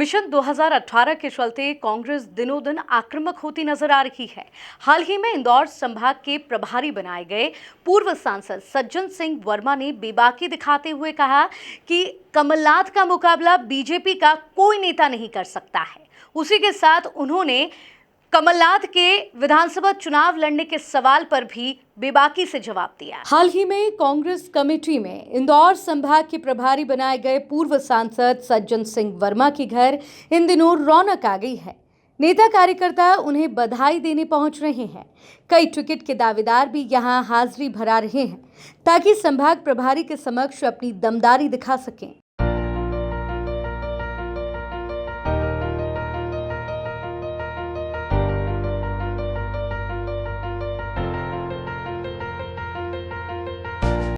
Mission 2018 के चलते कांग्रेस दिनों दिन आक्रामक होती नजर आ रही है। हाल ही में इंदौर संभाग के प्रभारी बनाए गए पूर्व सांसद सज्जन सिंह वर्मा ने बेबाकी दिखाते हुए कहा कि कमलनाथ का मुकाबला बीजेपी का कोई नेता नहीं कर सकता है। उसी के साथ उन्होंने कमलनाथ के विधानसभा चुनाव लड़ने के सवाल पर भी बेबाकी से जवाब दिया। हाल ही में कांग्रेस कमेटी में इंदौर संभाग के प्रभारी बनाए गए पूर्व सांसद सज्जन सिंह वर्मा के घर इन दिनों रौनक आ गई है। नेता कार्यकर्ता उन्हें बधाई देने पहुंच रहे हैं। कई टिकट के दावेदार भी यहां हाजिरी भरा रहे हैं ताकि संभाग प्रभारी के समक्ष अपनी दमदारी दिखा सकें।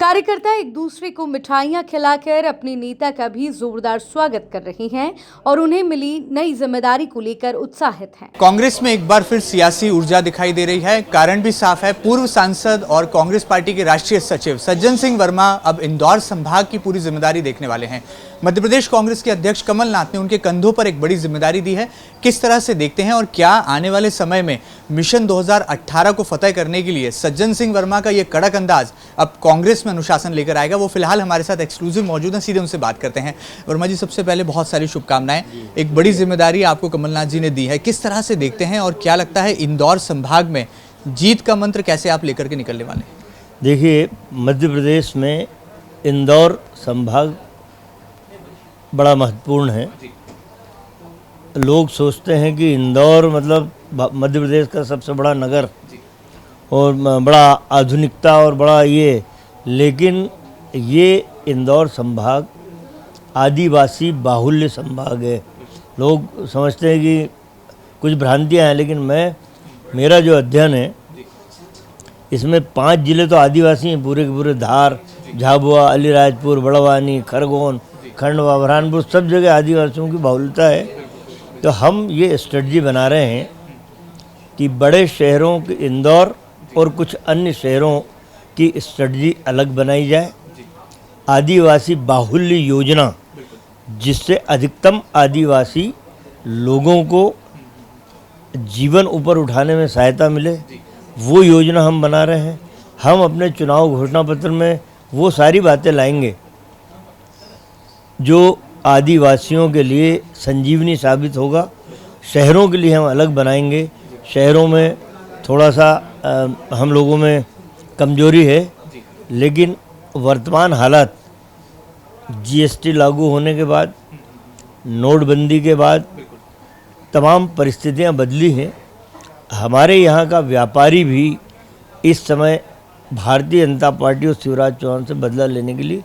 कार्यकर्ता एक दूसरे को मिठाइयां खिलाकर अपने नेता का भी जोरदार स्वागत कर रहे हैं और उन्हें मिली नई जिम्मेदारी को लेकर उत्साहित हैं। कांग्रेस में एक बार फिर सियासी ऊर्जा दिखाई दे रही है। कारण भी साफ है। पूर्व सांसद और कांग्रेस पार्टी के राष्ट्रीय सचिव सज्जन सिंह वर्मा अब इंदौर संभाग की पूरी जिम्मेदारी देखने वाले हैं। मध्य प्रदेश कांग्रेस के अध्यक्ष कमलनाथ ने उनके कंधों पर एक बड़ी जिम्मेदारी दी है। किस तरह से देखते हैं और क्या आने वाले समय में मिशन 2018 को फतेह करने के लिए सज्जन सिंह वर्मा का ये कड़क अंदाज अब कांग्रेस में अनुशासन लेकर आएगा, वो फिलहाल हमारे साथ एक्सक्लूसिव मौजूद हैं। सीधे उनसे बात करते हैं। वर्मा जी, सबसे पहले बहुत सारी शुभकामनाएं। एक बड़ी जिम्मेदारी आपको कमलनाथ जी ने दी है, किस तरह से देखते हैं और क्या लगता है इंदौर संभाग में जीत का मंत्र कैसे आप लेकर के निकलने वाले हैं? देखिए, मध्य प्रदेश में इंदौर संभाग बड़ा महत्वपूर्ण है। लोग सोचते हैं कि इंदौर मतलब मध्य प्रदेश का सबसे बड़ा नगर और बड़ा आधुनिकता और बड़ा ये, लेकिन ये इंदौर संभाग आदिवासी बाहुल्य संभाग है। लोग समझते हैं कि कुछ भ्रांतियां हैं, लेकिन मेरा जो अध्ययन है इसमें 5 जिले तो आदिवासी हैं, पूरे के पूरे धार, झाबुआ, अलीराजपुर, बड़वानी, खरगोन, खंडवा, बुरहानपुर, सब जगह आदिवासियों की बाहुल्यता है। तो हम ये स्ट्रेटजी बना रहे हैं कि बड़े शहरों के इंदौर और कुछ अन्य शहरों की स्ट्रेटजी अलग बनाई जाए। आदिवासी बाहुल्य योजना, जिससे अधिकतम आदिवासी लोगों को जीवन ऊपर उठाने में सहायता मिले, वो योजना हम बना रहे हैं। हम अपने चुनाव घोषणा पत्र में वो सारी बातें लाएंगे जो आदिवासियों के लिए संजीवनी साबित होगा। शहरों के लिए हम अलग बनाएंगे। शहरों में थोड़ा सा हम लोगों में कमजोरी है, लेकिन वर्तमान हालात जीएसटी लागू होने के बाद, नोटबंदी के बाद तमाम परिस्थितियां बदली हैं। हमारे यहाँ का व्यापारी भी इस समय भारतीय जनता पार्टी और शिवराज चौहान से बदला लेने के लिए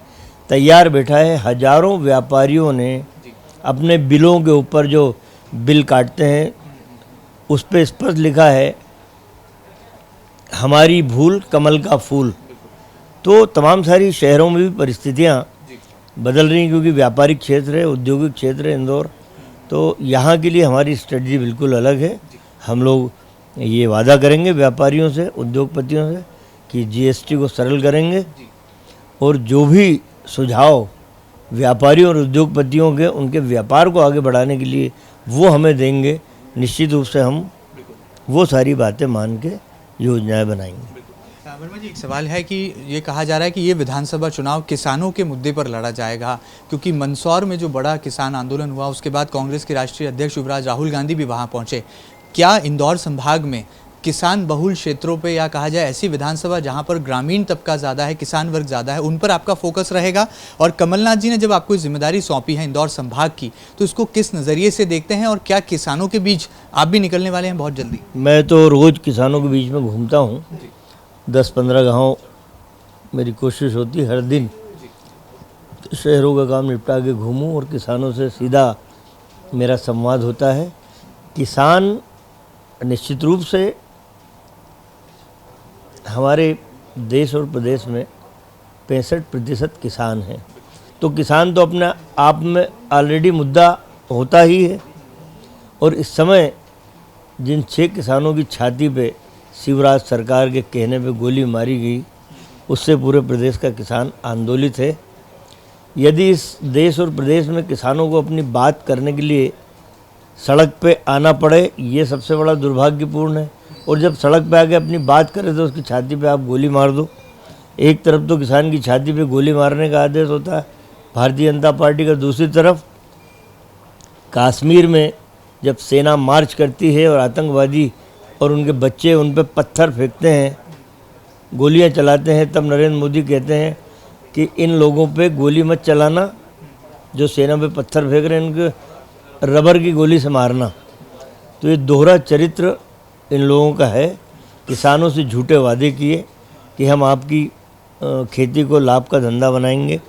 तैयार बैठा है। हजारों व्यापारियों ने अपने बिलों के ऊपर जो बिल काटते हैं उस पर स्पष्ट लिखा है, हमारी भूल कमल का फूल। तो तमाम सारी शहरों में भी परिस्थितियां बदल रही हैं, क्योंकि व्यापारिक क्षेत्र है, औद्योगिक क्षेत्र है इंदौर। तो यहाँ के लिए हमारी स्ट्रेटजी बिल्कुल अलग है। हम लोग ये वादा करेंगे व्यापारियों से, उद्योगपतियों से कि जीएसटी को सरल करेंगे और जो भी सुझाव व्यापारियों और उद्योगपतियों के उनके व्यापार को आगे बढ़ाने के लिए वो हमें देंगे, निश्चित रूप से हम वो सारी बातें मान के योजनाएं बनाएंगे। वर्मा जी, एक सवाल है कि ये कहा जा रहा है कि ये विधानसभा चुनाव किसानों के मुद्दे पर लड़ा जाएगा, क्योंकि मंदसौर में जो बड़ा किसान आंदोलन हुआ उसके बाद कांग्रेस के राष्ट्रीय अध्यक्ष युवराज राहुल गांधी भी वहाँ पहुँचे। क्या इंदौर संभाग में किसान बहुल क्षेत्रों पे, या कहा जाए ऐसी विधानसभा जहां पर ग्रामीण तबका ज़्यादा है, किसान वर्ग ज़्यादा है, उन पर आपका फोकस रहेगा? और कमलनाथ जी ने जब आपको जिम्मेदारी सौंपी है इंदौर संभाग की, तो इसको किस नज़रिए से देखते हैं और क्या किसानों के बीच आप भी निकलने वाले हैं बहुत जल्दी? मैं तो रोज़ किसानों के बीच में घूमता हूँ। 10-15 गाँव मेरी कोशिश होती है हर दिन शहरों का काम निपटा के घूमूँ और किसानों से सीधा मेरा संवाद होता है। किसान निश्चित रूप से हमारे देश और प्रदेश में 65% किसान हैं। तो किसान तो अपने आप में ऑलरेडी मुद्दा होता ही है। और इस समय जिन 6 किसानों की छाती पे शिवराज सरकार के कहने पे गोली मारी गई, उससे पूरे प्रदेश का किसान आंदोलित है। यदि इस देश और प्रदेश में किसानों को अपनी बात करने के लिए सड़क पे आना पड़े, ये सबसे बड़ा दुर्भाग्यपूर्ण है। और जब सड़क पे आके अपनी बात करे तो उसकी छाती पे आप गोली मार दो। एक तरफ तो किसान की छाती पे गोली मारने का आदेश होता है भारतीय जनता पार्टी का, दूसरी तरफ कश्मीर में जब सेना मार्च करती है और आतंकवादी और उनके बच्चे उन पर पत्थर फेंकते हैं, गोलियां चलाते हैं, तब नरेंद्र मोदी कहते हैं कि इन लोगों पे गोली मत चलाना, जो सेना पे पत्थर फेंक रहे हैं उनके रबर की गोली से मारना। तो ये दोहरा चरित्र इन लोगों का है। किसानों से झूठे वादे किए कि हम आपकी खेती को लाभ का धंधा बनाएंगे,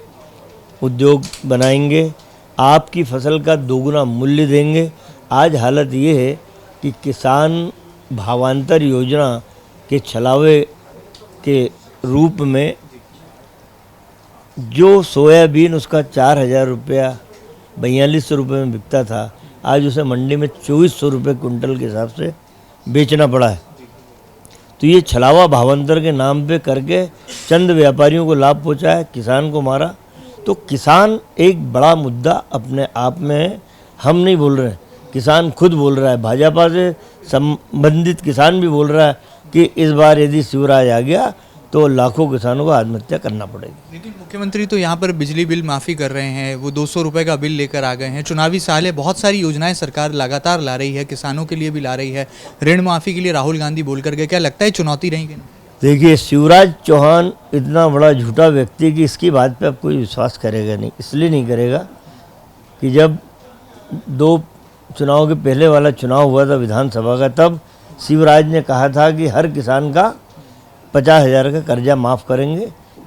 उद्योग बनाएंगे, आपकी फसल का दोगुना मूल्य देंगे। आज हालत ये है कि किसान भावांतर योजना के छलावे के रूप में जो सोयाबीन उसका 4,000 रुपया 4200 रुपये में बिकता था, आज उसे मंडी में 2400 रुपये कुंटल के हिसाब से बेचना पड़ा है। तो ये छलावा भावांतर के नाम पे करके चंद व्यापारियों को लाभ पहुंचा है, किसान को मारा। तो किसान एक बड़ा मुद्दा अपने आप में है, हम नहीं बोल रहे हैं, किसान खुद बोल रहा है। भाजपा से संबंधित किसान भी बोल रहा है कि इस बार यदि शिवराज आ गया तो लाखों किसानों को आत्महत्या करना पड़ेगी। लेकिन मुख्यमंत्री तो यहाँ पर बिजली बिल माफ़ी कर रहे हैं, वो 200 रुपये का बिल लेकर आ गए हैं। चुनावी साल है, बहुत सारी योजनाएं सरकार लगातार ला रही है, किसानों के लिए भी ला रही है। ऋण माफ़ी के लिए राहुल गांधी बोल कर गए, क्या लगता है चुनौती रहेगी? देखिए, शिवराज चौहान इतना बड़ा झूठा व्यक्ति कि इसकी बात पे अब कोई विश्वास करेगा नहीं। इसलिए नहीं करेगा कि जब 2 चुनाव के पहले वाला चुनाव हुआ था विधानसभा का, तब शिवराज ने कहा था कि हर किसान का 50,000 का कर्जा माफ़ करेंगे।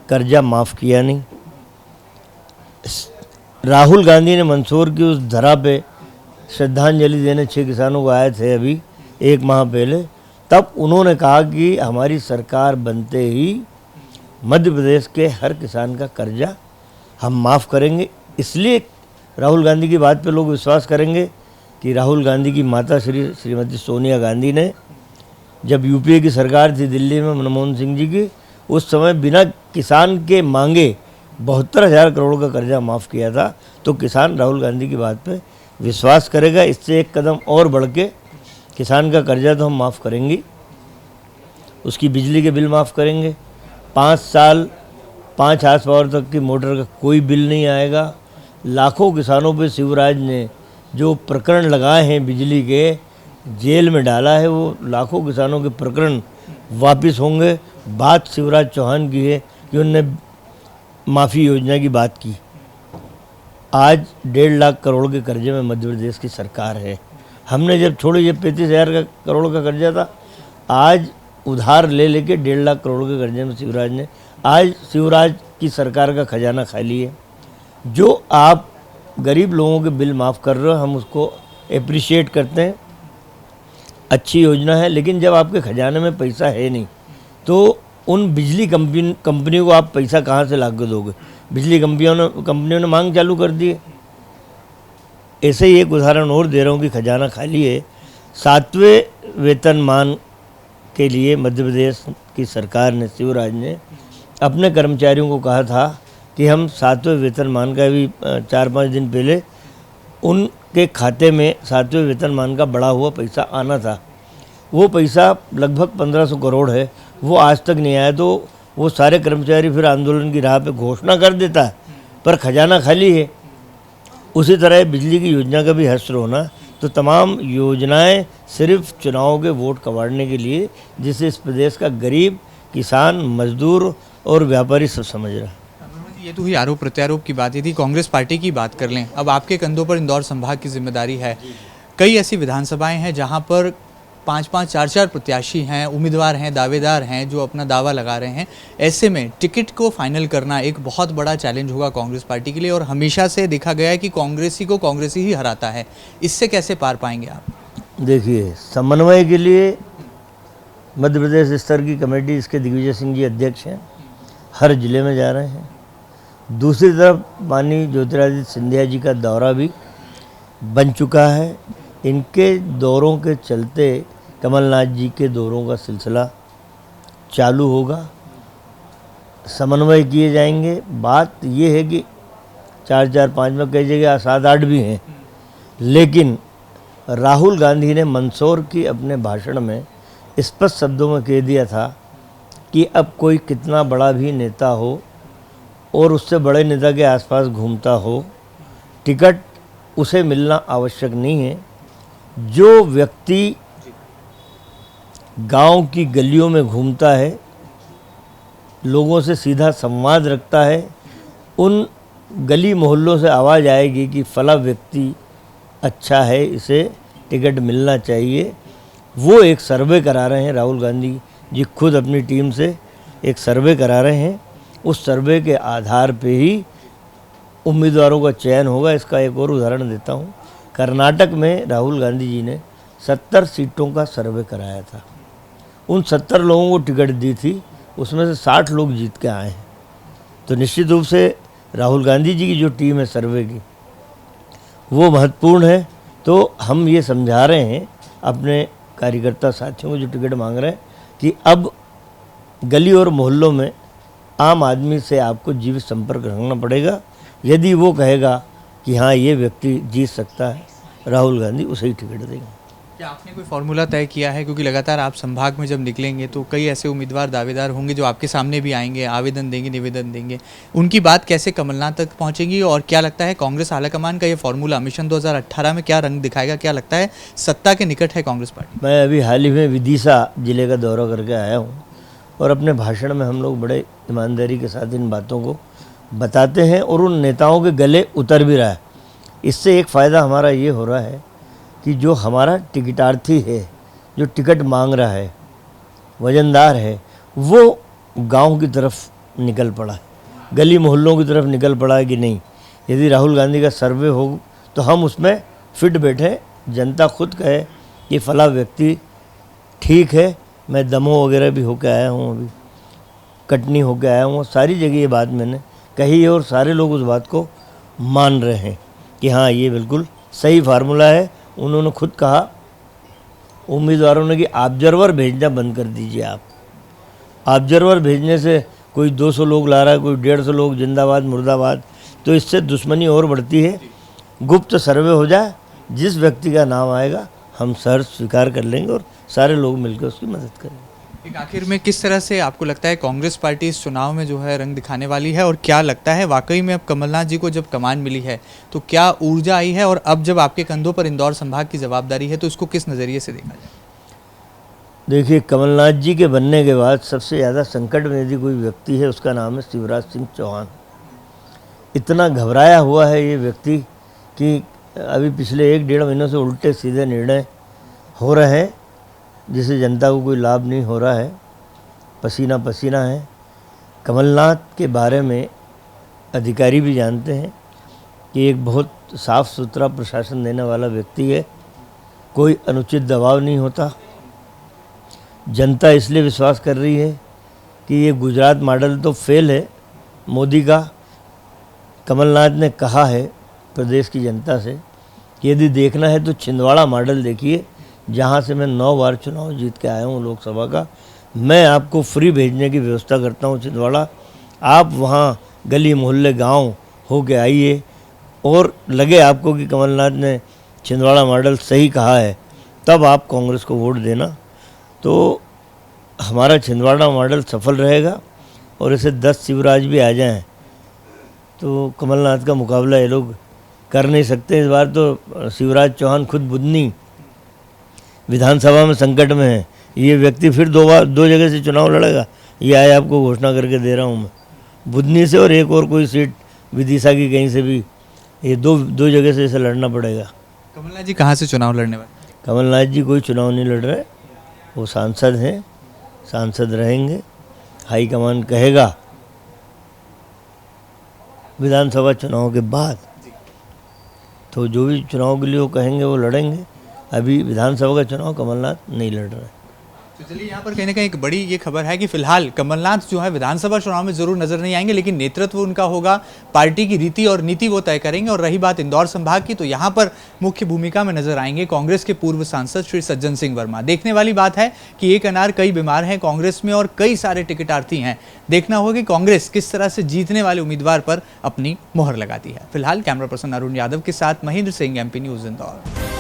कर्जा माफ़ किया नहीं। राहुल गांधी ने मंदसौर की उस धरा पे श्रद्धांजलि देने 6 किसानों को आए थे अभी 1 माह पहले, तब उन्होंने कहा कि हमारी सरकार बनते ही मध्य प्रदेश के हर किसान का कर्जा हम माफ़ करेंगे। इसलिए राहुल गांधी की बात पे लोग विश्वास करेंगे कि राहुल गांधी की माता श्रीमती सोनिया गांधी ने जब यूपीए की सरकार थी दिल्ली में मनमोहन सिंह जी की, उस समय बिना किसान के मांगे 72,000 करोड़ का कर्जा माफ़ किया था। तो किसान राहुल गांधी की बात पे विश्वास करेगा। इससे एक कदम और बढ़ के किसान का कर्जा तो हम माफ़ करेंगे, उसकी बिजली के बिल माफ़ करेंगे। 5 साल 5 हार्स पावर तक की मोटर का कोई बिल नहीं आएगा। लाखों किसानों पे शिवराज ने जो प्रकरण लगाए हैं बिजली के, जेल में डाला है, वो लाखों किसानों के प्रकरण वापस होंगे। बात शिवराज चौहान की है कि उनने माफ़ी योजना की बात की। आज 1.5 लाख करोड़ के कर्जे में मध्य प्रदेश की सरकार है। हमने जब छोड़े ये 35,000 करोड़ का कर्जा था, आज उधार ले लेके 1.5 लाख करोड़ के कर्जे में शिवराज ने, आज शिवराज की सरकार का खजाना खाली है। जो आप गरीब लोगों के बिल माफ़ कर रहे हो, हम उसको अप्रिशिएट करते हैं, अच्छी योजना है। लेकिन जब आपके खजाने में पैसा है नहीं तो उन बिजली कंपनियों को आप पैसा कहाँ से ला के दोगे? बिजली कंपनियों ने मांग चालू कर दी है। ऐसे ही एक उदाहरण और दे रहा हूँ कि खजाना खाली है। 7वें वेतनमान के लिए मध्य प्रदेश की सरकार ने, शिवराज ने अपने कर्मचारियों को कहा था कि हम 7वें वेतनमान का भी 4-5 दिन पहले उनके खाते में 7वें वेतनमान का बढ़ा हुआ पैसा आना था। वो पैसा लगभग 1500 करोड़ है, वो आज तक नहीं आया। तो वो सारे कर्मचारी फिर आंदोलन की राह पे घोषणा कर देता है, पर खजाना खाली है। उसी तरह बिजली की योजना का भी हश्र होना। तो तमाम योजनाएं सिर्फ चुनाव के वोट कमाने के लिए, जिसे इस प्रदेश का गरीब, किसान, मजदूर और व्यापारी सब समझ रहा है। ये तो हुई आरोप प्रत्यारोप की बात, थी कांग्रेस पार्टी की बात कर लें। अब आपके कंधों पर इंदौर संभाग की जिम्मेदारी है। कई ऐसी विधानसभाएं हैं जहां पर 5-5, 4-4 प्रत्याशी हैं, उम्मीदवार हैं, दावेदार हैं जो अपना दावा लगा रहे हैं। ऐसे में टिकट को फाइनल करना एक बहुत बड़ा चैलेंज होगा कांग्रेस पार्टी के लिए, और हमेशा से देखा गया है कि कांग्रेसी को कांग्रेसी ही हराता है। इससे कैसे पार पाएंगे आप? देखिए, समन्वय के लिए मध्य प्रदेश स्तर की कमेटी, इसके दिग्विजय सिंह जी अध्यक्ष हैं, हर जिले में जा रहे हैं। दूसरी तरफ माननीय ज्योतिरादित्य सिंधिया जी का दौरा भी बन चुका है। इनके दौरों के चलते कमलनाथ जी के दौरों का सिलसिला चालू होगा, समन्वय किए जाएंगे। बात ये है कि 4-4, 5 में कई जगह 7-8 भी हैं, लेकिन राहुल गांधी ने मंदसौर की अपने भाषण में स्पष्ट शब्दों में कह दिया था कि अब कोई कितना बड़ा भी नेता हो और उससे बड़े नेता के आसपास घूमता हो, टिकट उसे मिलना आवश्यक नहीं है। जो व्यक्ति गांव की गलियों में घूमता है, लोगों से सीधा संवाद रखता है, उन गली मोहल्लों से आवाज़ आएगी कि फला व्यक्ति अच्छा है, इसे टिकट मिलना चाहिए। वो एक सर्वे करा रहे हैं, राहुल गांधी जी खुद अपनी टीम से एक सर्वे करा रहे हैं। उस सर्वे के आधार पे ही उम्मीदवारों का चयन होगा। इसका एक और उदाहरण देता हूँ। कर्नाटक में राहुल गांधी जी ने 70 सीटों का सर्वे कराया था। उन 70 लोगों को टिकट दी थी, उसमें से 60 लोग जीत के आए हैं। तो निश्चित रूप से राहुल गांधी जी की जो टीम है सर्वे की, वो महत्वपूर्ण है। तो हम ये समझा रहे हैं अपने कार्यकर्ता साथियों को जो टिकट मांग रहे हैं कि अब गली और मोहल्लों में आम आदमी से आपको जीवित संपर्क रखना पड़ेगा। यदि वो कहेगा कि हाँ ये व्यक्ति जीत सकता है, राहुल गांधी उसे ही टिकट देंगे। क्या आपने कोई फार्मूला तय किया है, क्योंकि लगातार आप संभाग में जब निकलेंगे तो कई ऐसे उम्मीदवार दावेदार होंगे जो आपके सामने भी आएंगे, आवेदन देंगे, निवेदन देंगे, उनकी बात कैसे कमलनाथ तक पहुंचेगी? और क्या लगता है कांग्रेस आलाकमान का ये फार्मूला मिशन 2018 में क्या रंग दिखाएगा? क्या लगता है सत्ता के निकट है कांग्रेस पार्टी? मैं अभी हाल ही में विदिशा जिले का दौरा करके आया हूँ और अपने भाषण में हम लोग बड़े ईमानदारी के साथ इन बातों को बताते हैं और उन नेताओं के गले उतर भी रहा है। इससे एक फ़ायदा हमारा ये हो रहा है कि जो हमारा टिकटार्थी है, जो टिकट मांग रहा है, वजनदार है, वो गांव की तरफ निकल पड़ा है, गली मोहल्लों की तरफ निकल पड़ा है कि नहीं। यदि राहुल गांधी का सर्वे हो तो हम उसमें फिट बैठे, जनता खुद कहे कि फला व्यक्ति ठीक है। मैं दमोह वगैरह भी होके आया हूँ, अभी कटनी होके आया हूँ, सारी जगह ये बात मैंने कही है और सारे लोग उस बात को मान रहे हैं कि हाँ ये बिल्कुल सही फार्मूला है। उन्होंने खुद कहा उम्मीदवारों ने कि ऑब्जर्वर भेजना बंद कर दीजिए। आप ऑब्जर्वर भेजने से कोई 200 लोग ला रहा है, कोई 150 लोग जिंदाबाद मुर्दाबाद, तो इससे दुश्मनी और बढ़ती है। गुप्त सर्वे हो जाए, जिस व्यक्ति का नाम आएगा हम सहर्ष स्वीकार कर लेंगे और सारे लोग मिलकर उसकी मदद करेंगे। एक आखिर में किस तरह से आपको लगता है कांग्रेस पार्टी इस चुनाव में जो है रंग दिखाने वाली है, और क्या लगता है वाकई में अब कमलनाथ जी को जब कमान मिली है तो क्या ऊर्जा आई है, और अब जब आपके कंधों पर इंदौर संभाग की जवाबदारी है तो इसको किस नज़रिए से देखा जाए? देखिए, कमलनाथ जी के बनने के बाद सबसे ज़्यादा संकट में यदि कोई व्यक्ति है उसका नाम है शिवराज सिंह चौहान। इतना घबराया हुआ है ये व्यक्ति कि अभी पिछले 1-1.5 महीनों से उल्टे सीधे निर्णय हो रहे हैं जिससे जनता को कोई लाभ नहीं हो रहा है, पसीना पसीना है। कमलनाथ के बारे में अधिकारी भी जानते हैं कि एक बहुत साफ़ सुथरा प्रशासन देने वाला व्यक्ति है, कोई अनुचित दबाव नहीं होता। जनता इसलिए विश्वास कर रही है कि ये गुजरात मॉडल तो फेल है मोदी का। कमलनाथ ने कहा है प्रदेश की जनता से कि यदि देखना है तो छिंदवाड़ा मॉडल देखिए, जहाँ से मैं 9 बार चुनाव जीत के आया हूँ लोकसभा का। मैं आपको फ्री भेजने की व्यवस्था करता हूँ छिंदवाड़ा, आप वहाँ गली मोहल्ले गांव हो के आइए, और लगे आपको कि कमलनाथ ने छिंदवाड़ा मॉडल सही कहा है तब आप कांग्रेस को वोट देना। तो हमारा छिंदवाड़ा मॉडल सफल रहेगा और इसे 10 शिवराज भी आ जाएं तो कमलनाथ का मुकाबला ये लोग कर नहीं सकते। इस बार तो शिवराज चौहान खुद बुधनी विधानसभा में संकट में है। ये व्यक्ति फिर 2 जगह से चुनाव लड़ेगा, ये आए आपको घोषणा करके दे रहा हूँ मैं, बुधनी से और एक और कोई सीट विदिशा की कहीं से भी, ये दो जगह से इसे लड़ना पड़ेगा। कमलनाथ जी कहाँ से चुनाव लड़ने वाले? कमलनाथ जी कोई चुनाव नहीं लड़ रहे, वो सांसद हैं, सांसद रहेंगे। हाईकमान कहेगा विधानसभा चुनाव के बाद, तो जो भी चुनाव के लिए वो कहेंगे वो लड़ेंगे। अभी विधानसभा का चुनाव कमलनाथ नहीं लड़ रहे। तो चलिए, यहाँ पर कहीं ना कहीं एक बड़ी ये खबर है कि फिलहाल कमलनाथ जो है विधानसभा चुनाव में जरूर नजर नहीं आएंगे, लेकिन नेतृत्व उनका होगा, पार्टी की रीति और नीति वो तय करेंगे। और रही बात इंदौर संभाग की, तो यहाँ पर मुख्य भूमिका में नजर आएंगे कांग्रेस के पूर्व सांसद श्री सज्जन सिंह वर्मा। देखने वाली बात है कि एक अनार कई बीमार हैं कांग्रेस में और कई सारे टिकटार्थी हैं। देखना होगा कि कांग्रेस किस तरह से जीतने वाले उम्मीदवार पर अपनी मोहर लगाती है। फिलहाल कैमरा पर्सन अरुण यादव के साथ महेंद्र सिंह, MP न्यूज इंदौर।